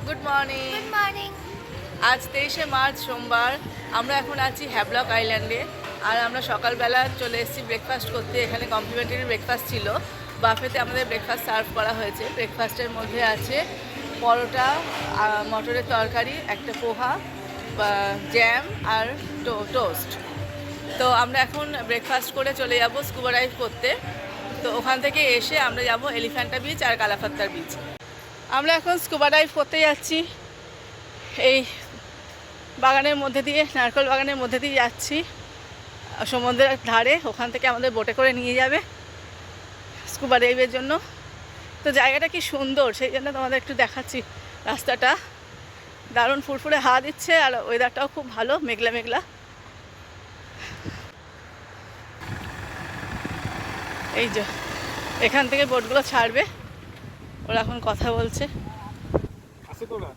Good morning. Good morning. আজ 23শে March সোমবার। আমরা এখন আছি হ্যাভলক আইল্যান্ডে। আর আমরা সকালবেলা চলে এসেছি ব্রেকফাস্ট করতে। এখানে কমপ্লিমেন্টারি ব্রেকফাস্ট ছিল। বাফেতে আমাদের ব্রেকফাস্ট সার্ভ করা হয়েছে। ব্রেকফাস্টের মধ্যে আছে পরোটা, মটরের তরকারি, একটা পোহা, জ্যাম আর টোস্ট। তো আমরা এখন ব্রেকফাস্ট করে চলে যাব স্কুবা ডাইভ করতে। তো ওখান থেকে এসে আমরা যাব এলিফ্যান্টা বিচ আর কালাপাত্তার বিচ। আমরা এখন স্কুবা ডাইভ করতে যাচ্ছি। এই বাগানের মধ্যে দিয়ে, নারকেল বাগানের মধ্যে দিয়ে যাচ্ছি সমুদ্রের ধারে। ওখান থেকে আমাদের বোটে করে নিয়ে যাবে স্কুবা ডাইভের জন্য। তো জায়গাটা কি সুন্দর, সেই জন্য তোমাদের একটু দেখাচ্ছি। রাস্তাটা দারুণ ফুরফুরে হাওয়া দিচ্ছে আর ওয়েদারটাও খুব ভালো, মেঘলা মেঘলা। এই যে এখান থেকে বোটগুলো ছাড়বে, ওরা এখন কথা বলছে।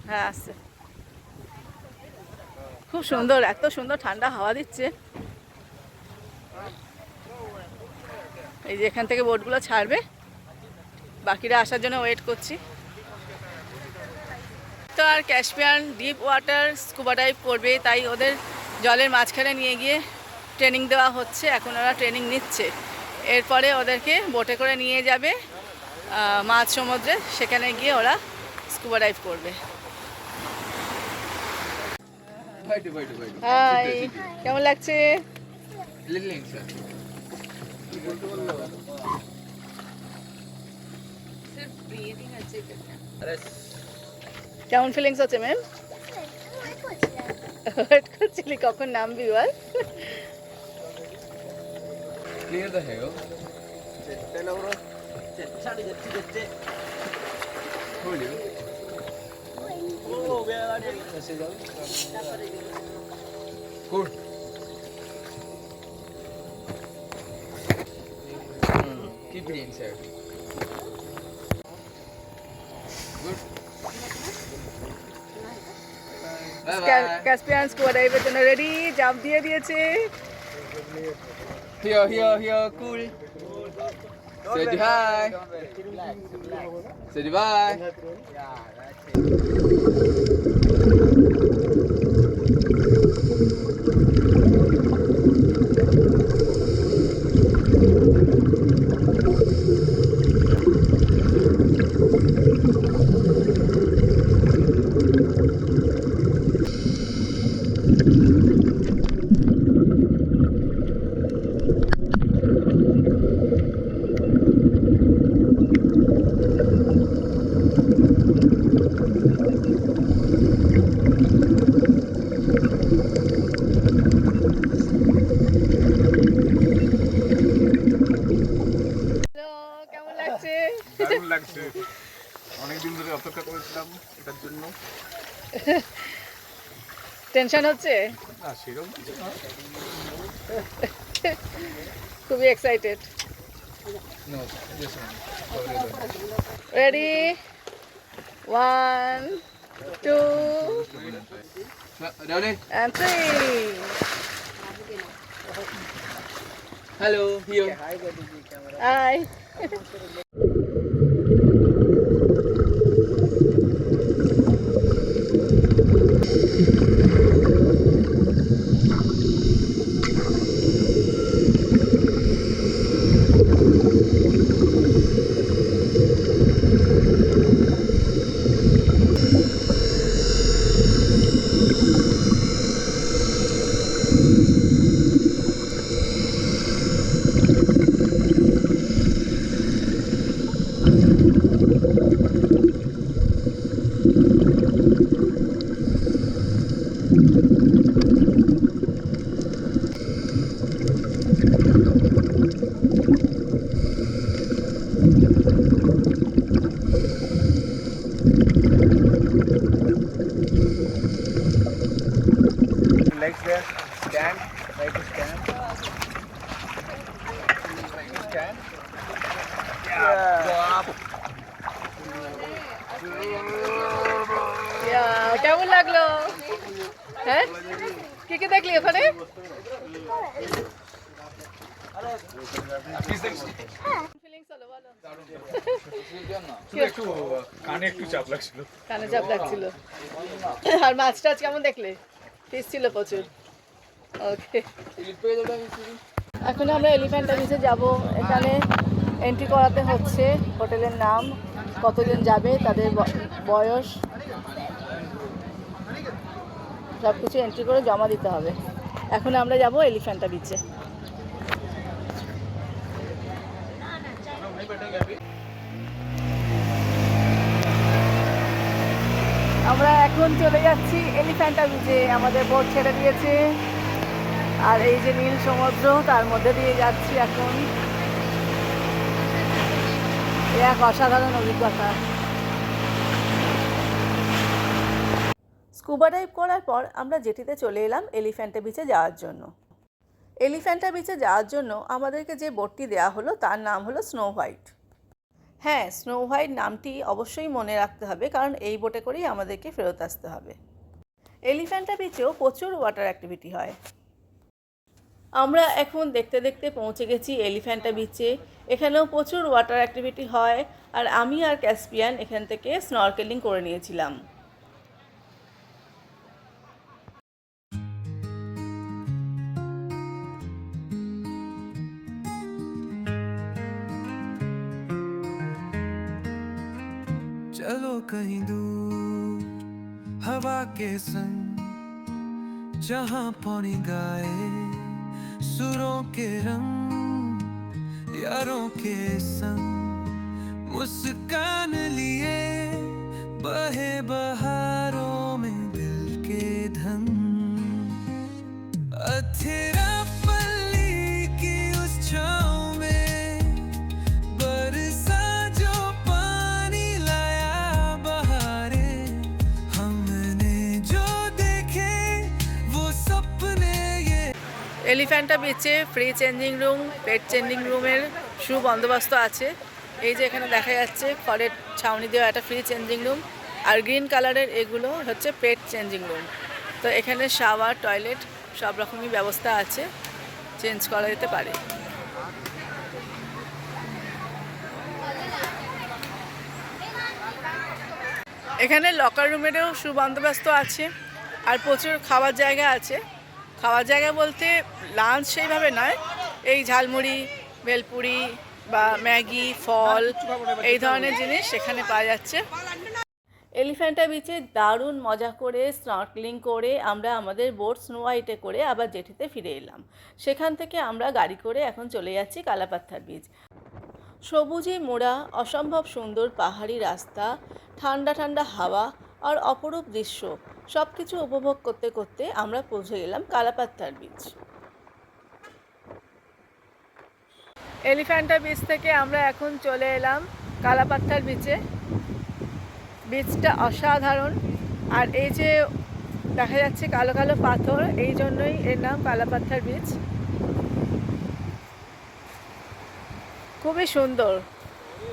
হ্যাঁ আসছে। খুব সুন্দর, এত সুন্দর ঠান্ডা হাওয়া দিচ্ছে। এই যে এখান থেকে বোটগুলো ছাড়বে, বাকিরা আসার জন্য ওয়েট করছি। তো আর Caspian deep water scuba dive করবে, তাই ওদের জলের মাঝখানে নিয়ে গিয়ে ট্রেনিং দেওয়া হচ্ছে। এখন ওরা ট্রেনিং নিচ্ছে। এরপরে ওদেরকে বোটে করে নিয়ে যাবে মাঝ সমুদ্রে, সেখানে গিয়ে ওরা স্কুবা ডাইভ করবে। হাই, কেমন লাগছে? কেমন ফিলিংস হচ্ছে ম্যাম? ওয়েট করছিলি কখন নামবি বল? Clear the hair. Hold you. Good. Keep it inside. Good. Caspian scuba ডাইভের জন্য রেডি, জাম্প দিয়ে দিয়েছে। Here, cool. Say hi. Say bye. কেমন লাগছে? দারুণ লাগছে, অনেকদিন ধরে অপেক্ষা করেছিলাম এটার জন্য। টেনশন হচ্ছে? না সেরকম কিছু না। খুবই excited. No, this one. Ready, 1 2 Rolling. and 3. Hello, here. Hi. Legs there, stand, try to stand. Try to stand. Yeah. Go up. কেমন লাগলো? হ্যাঁ, কি কি দেখলি ওখানে? ফিলিংস হলো বলো। শুধু একটু কানে একটু চাপ লাগছিল। কানে চাপ লাগছিল। আর মাছটা আজ কেমন দেখলে? ফিস ছিল প্রচুর। ওকে, এখন আমরা এলিফ্যান্টা বিচে যাব। এখানে এন্ট্রি করাতে হচ্ছে, হোটেলের নাম, কতজন যাবে, তাদের বয়স, সব কিছু এন্ট্রি করে জমা দিতে হবে। এখন আমরা যাব এলিফ্যান্টা বিচে। আমরা এখন চলে যাচ্ছি এলিফ্যান্টা বিচে। আমাদের বোট ছেড়ে দিয়েছে, আর এই যে নীল সমুদ্র, তার মধ্যে দিয়ে যাচ্ছি এখন। এক অসাধারণ অভিজ্ঞতা। স্কুবা ডাইভ করার পর আমরা জেটিতে চলে এলাম এলিফ্যান্টা বিচে যাওয়ার জন্য। এলিফ্যান্টা বিচে যাওয়ার জন্য আমাদেরকে যে বোটটি দেওয়া হলো তার নাম হলো স্নো হোয়াইট। হ্যাঁ, স্নো হোয়াইট নামটি অবশ্যই মনে রাখতে হবে, কারণ এই বোটে করেই আমাদেরকে ফেরত আসতে হবে। এলিফ্যান্টা বিচেও প্রচুর ওয়াটার অ্যাক্টিভিটি হয়। আমরা এখন দেখতে দেখতে পৌঁছে গেছি এলিফ্যান্টা বিচে। এখানেও প্রচুর ওয়াটার অ্যাক্টিভিটি হয়, আর আমি আর ক্যাসপিয়ান এখান থেকে স্নরকেলিং করে নিয়েছিলাম। चलो कहीं दूर हवा के संग, जहां पानी गाए सुरों के रंग, यारों के संग मुस्कान लिए बहे बहारों में दिल के धन। अथेरा पल्ली की उस छाँव में बरसा जो पानी लाया बहारे, हमने जो देखे वो सपने ये। এলিফ্যান্টা বিচে ফ্রি চেঞ্জিং রুম, পেট চেঞ্জিং রুমের সুবন্দোবস্ত আছে। এই যে এখানে দেখা যাচ্ছে খড়ের ছাউনি দেওয়া একটা ফ্রি চেঞ্জিং রুম, আর গ্রিন কালারের এগুলো হচ্ছে পেট চেঞ্জিং রুম। তো এখানে শাওয়ার, টয়লেট সব রকমই ব্যবস্থা আছে, চেঞ্জ করা যেতে পারে। এখানে লকার রুমেরও সুবন্দোবস্ত আছে, আর প্রচুর খাওয়ার জায়গা আছে। খাওয়ার জায়গা বলতে লাঞ্চ সেইভাবে নয়, এই ঝালমুড়ি, ভেলপুরি বা ম্যাগি, ফল, এই ধরনের জিনিস সেখানে পাওয়া যাচ্ছে। এলিফ্যান্টা বিচে দারুণ মজা করে স্নর্কেলিং করে আমরা আমাদের বোট স্নো হোয়াইটে করে আবার জেটিতে ফিরে এলাম। সেখান থেকে আমরা গাড়ি করে এখন চলে যাচ্ছি কালাপাত্থার বিচ। সবুজে মোড়া অসম্ভব সুন্দর পাহাড়ি রাস্তা, ঠান্ডা ঠান্ডা হাওয়া আর অপরূপ দৃশ্য সব কিছু উপভোগ করতে করতে আমরা পৌঁছে গেলাম কালাপাত্থার বিচ। এলিফ্যান্টা বিচ থেকে আমরা এখন চলে এলাম কালাপাত্থার বিচে। বিচটা অসাধারণ, আর এই যে দেখা যাচ্ছে কালো কালো পাথর, এই জন্যই এর নাম কালাপাত্থার বিচ। খুবই সুন্দর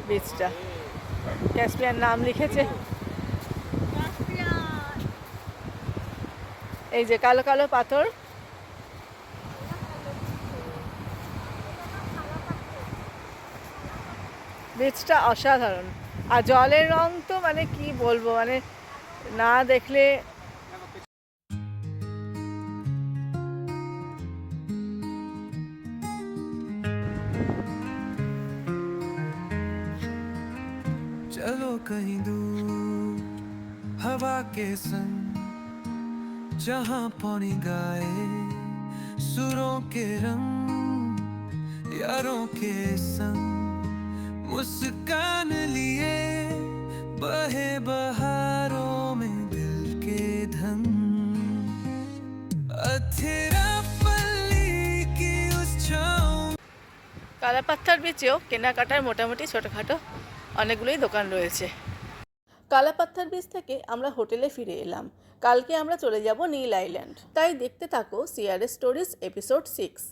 বিচটা, ক্যাসপিয়ান নাম লিখেছে। এই যে কালো কালো পাথর, বিচটা অসাধারণ। আর জলের রং তো মানে কি বলবো, মানে না দেখলে। चलो कहीं दूर हवा के संग, जहां पानी गाए सुरों के रंग, यारों के संग मुस्कान लिए बहे बहारों में दिल के धन। अथेरा पल्ली की उस छाँव। কালাপাত্থার বিচেও কেনাকাটার মোটামুটি ছোটোখাটো অনেকগুলোই দোকান রয়েছে। কালাপাত্থার বিচ থেকে আমরা হোটেলে ফিরে এলাম। কালকে আমরা চলে যাব নীল আইল্যান্ড। তাই দেখতে থাকো সিআরএস স্টোরিজ এপিসোড 6।